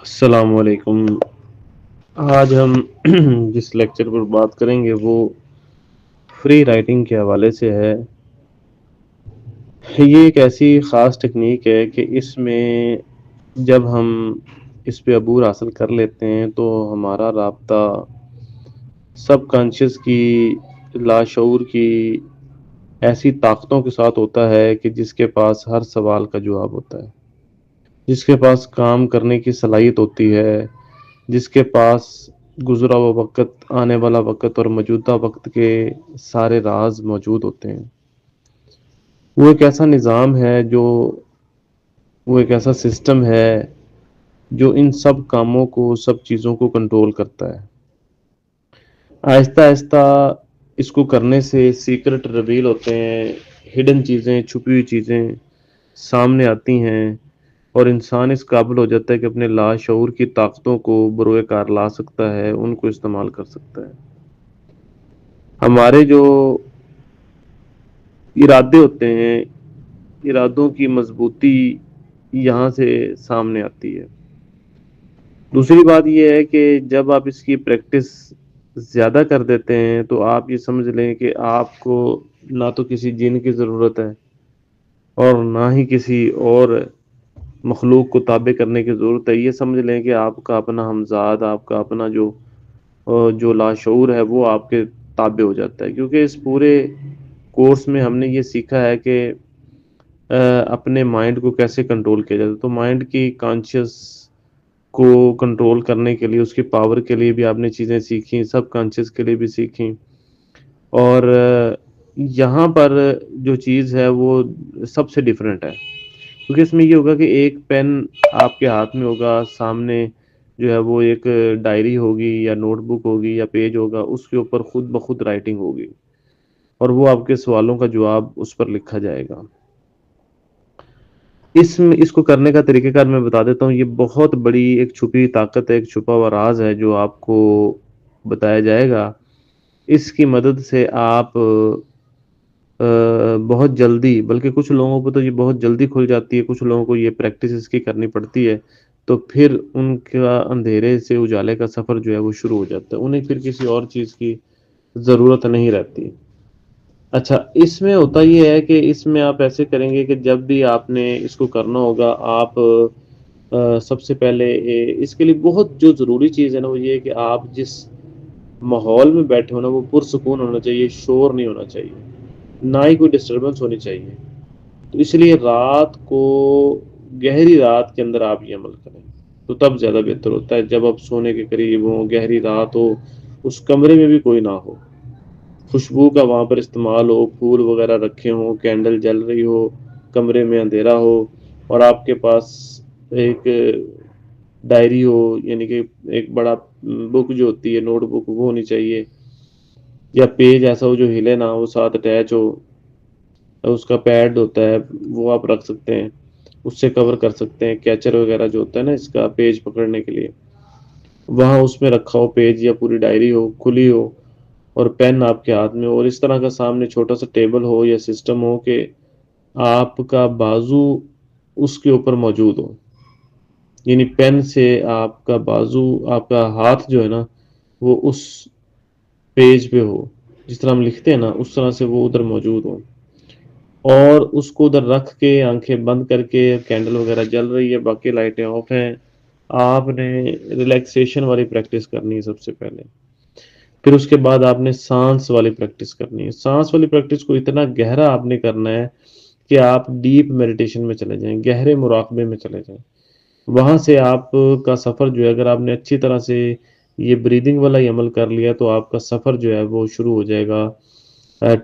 السلام علیکم۔ آج ہم جس لیکچر پر بات کریں گے وہ فری رائٹنگ کے حوالے سے ہے۔ یہ ایک ایسی خاص ٹیکنیک ہے کہ اس میں جب ہم اس پہ عبور حاصل کر لیتے ہیں تو ہمارا رابطہ سب کانشیس کی، لاشعور کی ایسی طاقتوں کے ساتھ ہوتا ہے کہ جس کے پاس ہر سوال کا جواب ہوتا ہے، جس کے پاس کام کرنے کی صلاحیت ہوتی ہے، جس کے پاس گزرا ہوا وقت، آنے والا وقت اور موجودہ وقت کے سارے راز موجود ہوتے ہیں۔ وہ ایک ایسا نظام ہے وہ ایک ایسا سسٹم ہے جو ان سب کاموں کو، سب چیزوں کو کنٹرول کرتا ہے۔ آہستہ آہستہ اس کو کرنے سے سیکرٹ ریویل ہوتے ہیں، ہڈن چیزیں، چھپی ہوئی چیزیں سامنے آتی ہیں، اور انسان اس قابل ہو جاتا ہے کہ اپنے لاشعور کی طاقتوں کو بروئے کار لا سکتا ہے، ان کو استعمال کر سکتا ہے۔ ہمارے جو ارادے ہوتے ہیں، ارادوں کی مضبوطی یہاں سے سامنے آتی ہے۔ دوسری بات یہ ہے کہ جب آپ اس کی پریکٹس زیادہ کر دیتے ہیں تو آپ یہ سمجھ لیں کہ آپ کو نہ تو کسی جن کی ضرورت ہے اور نہ ہی کسی اور مخلوق کو تابع کرنے کی ضرورت ہے۔ یہ سمجھ لیں کہ آپ کا اپنا ہمزاد، آپ کا اپنا جو لاشعور ہے وہ آپ کے تابع ہو جاتا ہے، کیونکہ اس پورے کورس میں ہم نے یہ سیکھا ہے کہ اپنے مائنڈ کو کیسے کنٹرول کیا جاتا ہے۔ تو مائنڈ کی کانشیس کو کنٹرول کرنے کے لیے، اس کی پاور کے لیے بھی آپ نے چیزیں سیکھی، سب کانشیس کے لیے بھی سیکھی۔ اور یہاں پر جو چیز ہے وہ سب سے ڈیفرنٹ ہے، کیونکہ اس میں یہ ہوگا کہ ایک پین آپ کے ہاتھ میں ہوگا، سامنے جو ہے وہ ایک ڈائری ہوگی یا نوٹ بک ہوگی یا پیج ہوگا، اس کے اوپر خود بخود رائٹنگ ہوگی اور وہ آپ کے سوالوں کا جواب اس پر لکھا جائے گا۔ اس کو کرنے کا طریقہ کار میں بتا دیتا ہوں۔ یہ بہت بڑی ایک چھپی طاقت ہے، ایک چھپا ہوا راز ہے جو آپ کو بتایا جائے گا۔ اس کی مدد سے آپ بہت جلدی، بلکہ کچھ لوگوں کو تو یہ بہت جلدی کھل جاتی ہے، کچھ لوگوں کو یہ پریکٹس اس کی کرنی پڑتی ہے، تو پھر ان کا اندھیرے سے اجالے کا سفر جو ہے وہ شروع ہو جاتا ہے، انہیں پھر کسی اور چیز کی ضرورت نہیں رہتی۔ اچھا، اس میں ہوتا یہ ہے کہ اس میں آپ ایسے کریں گے کہ جب بھی آپ نے اس کو کرنا ہوگا، آپ سب سے پہلے اس کے لیے بہت جو ضروری چیز ہے نا وہ یہ ہے کہ آپ جس ماحول میں بیٹھے ہو نا وہ پرسکون ہونا چاہیے، شور نہیں ہونا چاہیے، نہ ہی کوئی ڈسٹربنس ہونی چاہیے۔ تو اس لیے رات کو، گہری رات کے اندر آپ یہ عمل کریں تو تب زیادہ بہتر ہوتا ہے۔ جب آپ سونے کے قریب ہوں، گہری رات ہو، اس کمرے میں بھی کوئی نہ ہو، خوشبو کا وہاں پر استعمال ہو، پھول وغیرہ رکھے ہوں، کینڈل جل رہی ہو، کمرے میں اندھیرا ہو، اور آپ کے پاس ایک ڈائری ہو، یعنی کہ ایک بڑا بک جو ہوتی ہے، نوٹ بک، وہ ہونی چاہیے، یا پیج ایسا ہو جو ہلے نہ ہو، ساتھ اٹیچ ہو، اس کا پیڈ ہوتا ہے وہ آپ رکھ سکتے ہیں، اس سے کور کر سکتے ہیں، کیچر وغیرہ جو ہوتا ہے نا اس کا پیج پکڑنے کے لیے، وہاں اس میں رکھا ہو پیج یا پوری ڈائری ہو کھلی ہو، اور پین آپ کے ہاتھ میں ہو، اور اس طرح کا سامنے چھوٹا سا ٹیبل ہو یا سسٹم ہو کہ آپ کا بازو اس کے اوپر موجود ہو، یعنی پین سے آپ کا بازو، آپ کا ہاتھ جو ہے نا وہ اس پیج پہ ہو، جس طرح ہم لکھتے ہیں نا اس طرح سے وہ ادھر موجود ہو، اور اس کو ادھر رکھ کے آنکھیں بند کر کے، کینڈل وغیرہ جل رہی ہے، باقی لائٹیں آف ہیں، آپ نے ریلیکسیشن والی پریکٹس کرنی ہے سب سے پہلے۔ پھر اس کے بعد آپ نے سانس والی پریکٹس کرنی ہے۔ سانس والی پریکٹس کو اتنا گہرا آپ نے کرنا ہے کہ آپ ڈیپ میڈیٹیشن میں چلے جائیں، گہرے مراقبے میں چلے جائیں۔ وہاں سے آپ کا سفر جو ہے، اگر آپ نے اچھی طرح سے یہ بریدنگ والا ہی عمل کر لیا تو آپ کا سفر جو ہے وہ شروع ہو جائے گا،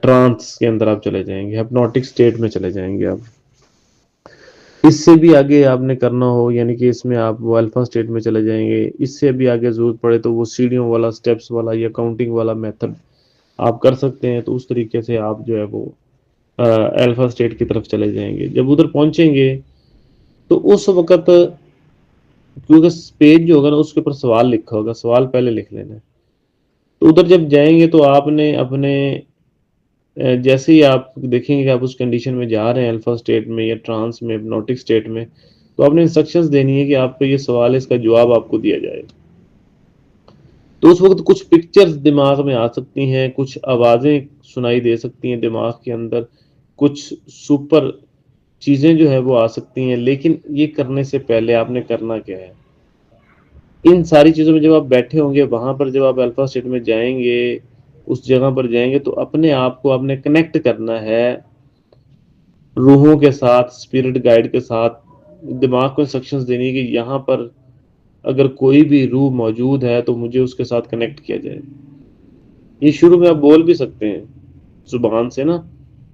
ٹرانس کے اندر آپ چلے جائیں گے، ہپنوٹک سٹیٹ میں چلے جائیں گے آپ۔ اس سے بھی آگے آپ نے کرنا ہو، یعنی کہ اس میں آپ وہ الفا سٹیٹ میں چلے جائیں گے، اس سے بھی آگے ضرورت پڑے تو وہ سیڑھیوں والا، سٹیپس والا یا کاؤنٹنگ والا میتھڈ آپ کر سکتے ہیں، تو اس طریقے سے آپ جو ہے وہ الفا سٹیٹ کی طرف چلے جائیں گے۔ جب ادھر پہنچیں گے تو اس وقت، کیونکہ پیج جو ہوگا نا اس کے اوپر سوال لکھا ہوگا، سوال پہلے لکھ لینا ہے، تو ادھر جب جائیں گے تو آپ نے اپنے جیسے ہی آپ دیکھیں گے کہ آپ اس کنڈیشن میں جا رہے ہیں، الفا سٹیٹ میں یا ٹرانس میں، ہپنوٹک سٹیٹ میں، تو آپ نے انسٹرکشنز دینی ہے کہ آپ کا یہ سوال ہے، اس کا جواب آپ کو دیا جائے. تو اس وقت کچھ پکچرز دماغ میں آ سکتی ہیں، کچھ آوازیں سنائی دے سکتی ہیں دماغ کے اندر، کچھ سپر چیزیں جو ہے وہ آ سکتی ہیں. لیکن یہ کرنے سے پہلے آپ نے کرنا کیا ہے؟ ان ساری چیزوں میں جب آپ بیٹھے ہوں گے، وہاں پر جب آپ الفا اسٹیٹ میں جائیں گے، اس جگہ پر جائیں گے، تو اپنے آپ کو آپ نے کنیکٹ کرنا ہے روحوں کے ساتھ، اسپرٹ گائیڈ کے ساتھ. دماغ کو انسٹرکشنز دینی ہے کہ یہاں پر اگر کوئی بھی روح موجود ہے تو مجھے اس کے ساتھ کنیکٹ کیا جائے. یہ شروع میں آپ بول بھی سکتے ہیں زبان سے نا،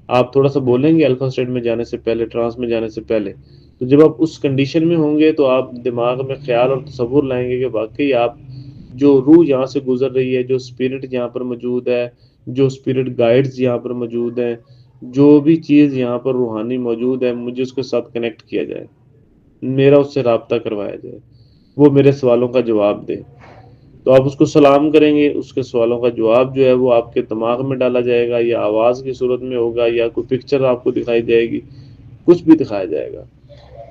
آپ تھوڑا سا بولیں گے الفا اسٹیٹ میں جانے سے پہلے، ٹرانس میں جانے سے پہلے. تو جب آپ اس کنڈیشن میں ہوں گے تو آپ دماغ میں خیال اور تصور لائیں گے کہ واقعی آپ جو روح یہاں سے گزر رہی ہے، جو اسپرٹ یہاں پر موجود ہے، جو اسپرٹ گائیڈز یہاں پر موجود ہیں، جو بھی چیز یہاں پر روحانی موجود ہے، مجھے اس کے ساتھ کنیکٹ کیا جائے، میرا اس سے رابطہ کروایا جائے، وہ میرے سوالوں کا جواب دے. تو آپ اس کو سلام کریں گے، اس کے سوالوں کا جواب جو ہے وہ آپ کے دماغ میں ڈالا جائے گا، یا آواز کی صورت میں ہوگا، یا کوئی پکچر آپ کو دکھائی جائے گی، کچھ بھی دکھایا جائے گا.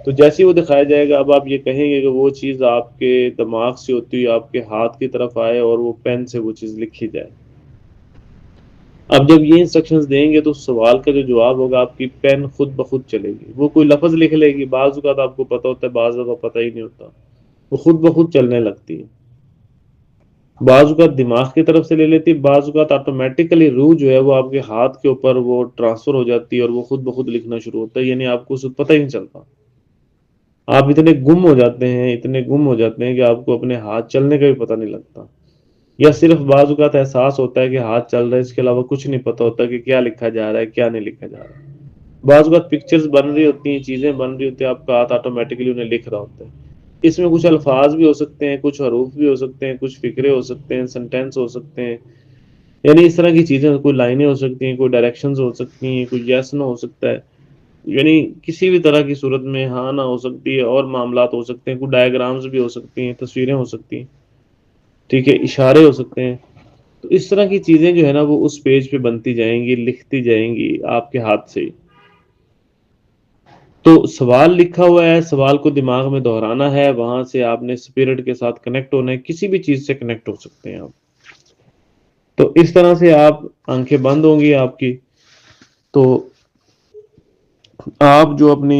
تو جیسے ہی وہ دکھایا جائے گا، اب آپ یہ کہیں گے کہ وہ چیز آپ کے دماغ سے ہوتی ہوئی آپ کے ہاتھ کی طرف آئے اور وہ پین سے وہ چیز لکھی جائے. اب جب یہ انسٹرکشنز دیں گے تو سوال کا جو جواب ہوگا، آپ کی پین خود بخود چلے گی، وہ کوئی لفظ لکھ لے گی. بعض اوقات آپ کو پتہ ہوتا ہے، بعض اوقات پتہ ہی نہیں ہوتا، وہ خود بخود چلنے لگتی ہے. بعض اوقات دماغ کی طرف سے لے لیتی ہے، بعض اوقات آٹومیٹیکلی روح جو ہے وہ آپ کے ہاتھ کے اوپر وہ ٹرانسفر ہو جاتی ہے اور وہ خود بخود لکھنا شروع ہوتا ہے. یعنی آپ کو اس وقت پتہ ہی نہیں چلتا، آپ اتنے گم ہو جاتے ہیں، اتنے گم ہو جاتے ہیں کہ آپ کو اپنے ہاتھ چلنے کا بھی پتہ نہیں لگتا. یا صرف بعض اوقات احساس ہوتا ہے کہ ہاتھ چل رہا ہے، اس کے علاوہ کچھ نہیں پتہ ہوتا کہ کیا لکھا جا رہا ہے، کیا نہیں لکھا جا رہا ہے. بعض اوقات پکچرز بن رہی ہوتی ہیں، چیزیں بن رہی ہوتی ہیں، آپ کا ہاتھ آٹومیٹکلی انہیں لکھ رہا ہوتا ہے. اس میں کچھ الفاظ بھی ہو سکتے ہیں، کچھ حروف بھی ہو سکتے ہیں، کچھ فکرے ہو سکتے ہیں، سینٹینس ہو سکتے ہیں. یعنی اس طرح کی چیزیں، کوئی لائنیں ہو سکتی ہیں، کوئی ڈائریکشنز ہو سکتی ہیں، کوئی یس نو ہو سکتا ہے. یعنی کسی بھی طرح کی صورت میں ہاں نہ ہو سکتی ہے، اور معاملات ہو سکتے ہیں، کوئی ڈائیگرامز بھی ہو سکتی ہیں، تصویریں ہو سکتی ہیں، ٹھیک ہے، اشارے ہو سکتے ہیں. تو اس طرح کی چیزیں جو ہے نا وہ اس پیج پہ بنتی جائیں گی، لکھتی جائیں گی آپ کے ہاتھ سے. تو سوال لکھا ہوا ہے، سوال کو دماغ میں دہرانا ہے، وہاں سے آپ نے اسپرٹ کے ساتھ کنیکٹ ہونا ہے، کسی بھی چیز سے کنیکٹ ہو سکتے ہیں آپ. تو اس طرح سے آپ آنکھیں بند ہوں گی آپ کی، تو آپ جو اپنی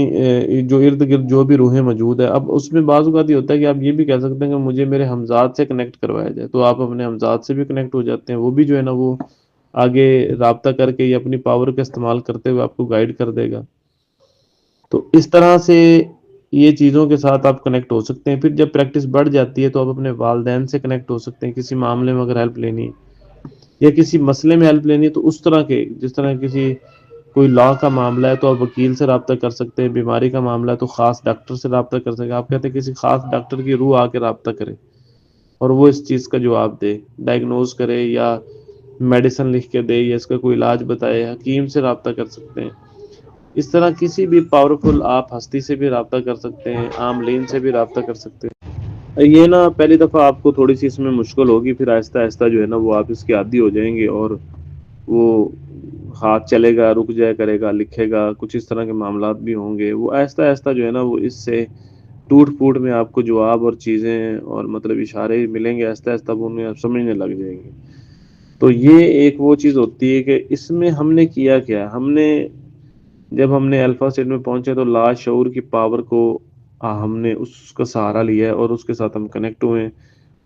جو ارد گرد جو بھی روحیں موجود ہے، اب اس میں بعض اوقات یہ ہوتا ہے کہ آپ یہ بھی کہہ سکتے ہیں کہ مجھے میرے ہمزاد سے کنیکٹ کروایا جائے. تو آپ اپنے ہمزاد سے بھی کنیکٹ ہو جاتے ہیں، وہ بھی جو ہے نا وہ آگے رابطہ کر کے یا اپنی پاور کا استعمال کرتے ہوئے آپ کو گائیڈ کر دے گا. تو اس طرح سے یہ چیزوں کے ساتھ آپ کنیکٹ ہو سکتے ہیں. پھر جب پریکٹس بڑھ جاتی ہے تو آپ اپنے والدین سے کنیکٹ ہو سکتے ہیں، کسی معاملے میں اگر ہیلپ لینی ہے یا کسی مسئلے میں ہیلپ لینی ہے، تو اس طرح کے، جس طرح کسی کوئی لا کا معاملہ ہے تو آپ وکیل سے رابطہ کر سکتے ہیں، بیماری کا معاملہ ہے تو خاص ڈاکٹر سے رابطہ کر سکتے ہیں. آپ کہتے ہیں کسی خاص ڈاکٹر کی روح آ کے رابطہ کرے اور وہ اس چیز کا جواب دے، ڈائگنوز کرے یا میڈیسن لکھ کے دے یا اس کا کوئی علاج بتائے. حکیم سے رابطہ کر سکتے ہیں. اس طرح کسی بھی پاورفل آپ ہستی سے بھی رابطہ کر سکتے ہیں، عام لین سے بھی رابطہ کر سکتے ہیں. یہ نا پہلی دفعہ آپ کو تھوڑی سی اس میں مشکل ہوگی، پھر آہستہ آہستہ جو ہے نا وہ آپ اس کے عادی ہو جائیں گے، اور وہ ہاتھ چلے گا، رک جائے کرے گا، لکھے گا، کچھ اس طرح کے معاملات بھی ہوں گے. وہ آہستہ آہستہ جو ہے نا وہ اس سے ٹوٹ پھوٹ میں آپ کو جواب اور چیزیں اور مطلب اشارے ملیں گے، آہستہ آہستہ وہ انہیں آپ سمجھنے لگ جائیں گے. تو یہ ایک وہ چیز ہوتی ہے کہ اس میں ہم نے کیا کیا، جب ہم نے الفا اسٹیٹ میں پہنچے تو لا شعور کی پاور کو ہم نے اس کا سہارا لیا ہے اور اس کے ساتھ ہم کنیکٹ ہوئے ہیں،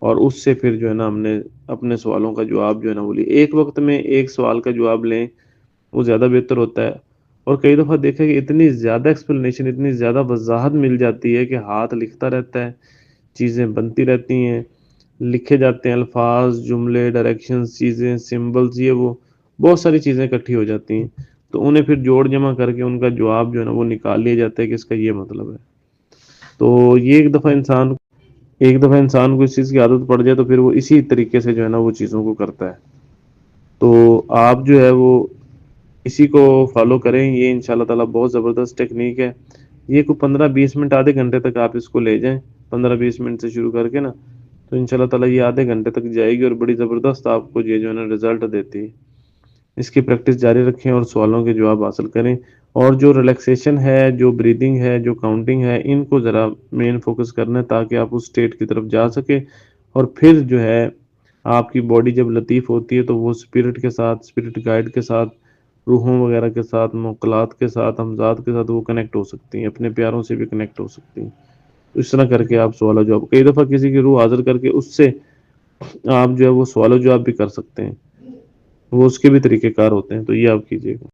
اور اس سے پھر جو ہے نا ہم نے اپنے سوالوں کا جواب جو ہے نا وہ لیا. ایک وقت میں ایک سوال کا جواب لیں، وہ زیادہ بہتر ہوتا ہے. اور کئی دفعہ دیکھا کہ اتنی زیادہ ایکسپلینیشن، اتنی زیادہ وضاحت مل جاتی ہے کہ ہاتھ لکھتا رہتا ہے، چیزیں بنتی رہتی ہیں، لکھے جاتے ہیں الفاظ، جملے، ڈائریکشنز، چیزیں، سمبلز، یہ وہ بہت ساری چیزیں اکٹھی ہو جاتی ہیں. تو انہیں پھر جوڑ جمع کر کے ان کا جواب جو ہے نا وہ نکال لیا جاتا ہے کہ اس کا یہ مطلب ہے. تو یہ ایک دفعہ انسان کو اس چیز کی عادت پڑ جائے تو پھر وہ اسی طریقے سے جو ہے نا وہ چیزوں کو کرتا ہے. تو آپ جو ہے وہ اسی کو فالو کریں. یہ ان شاء اللہ تعالیٰ بہت زبردست ٹیکنیک ہے. یہ کوئی 15-20 منٹ، آدھے گھنٹے تک آپ اس کو لے جائیں، 15-20 منٹ سے شروع کر کے نا، تو ان شاء اللہ تعالیٰ یہ آدھے گھنٹے تک جائے گی اور بڑی زبردست آپ کو یہ جو ہے نا رزلٹ دیتی ہے. اس کی پریکٹس جاری رکھیں اور سوالوں کے جواب حاصل کریں، اور جو ریلیکسیشن ہے، جو بریدنگ ہے، جو کاؤنٹنگ ہے، ان کو ذرا مین فوکس کرنا ہے تاکہ آپ اس اسٹیٹ کی طرف جا سکیں، اور پھر جو ہے آپ کی باڈی جب لطیف ہوتی ہے تو وہ اسپرٹ کے ساتھ، اسپرٹ گائیڈ کے ساتھ، روحوں وغیرہ کے ساتھ، موکلات کے ساتھ، ہمذات کے ساتھ وہ کنیکٹ ہو سکتی ہیں، اپنے پیاروں سے بھی کنیکٹ ہو سکتی ہیں۔ تو اس طرح کر کے آپ سوال و جواب کئی دفعہ کسی کی روح حاضر کر کے اس سے آپ جو ہے وہ سوال و جواب بھی کر سکتے ہیں، وہ اس کے بھی طریقہ کار ہوتے ہیں، تو یہ آپ کیجیے گا۔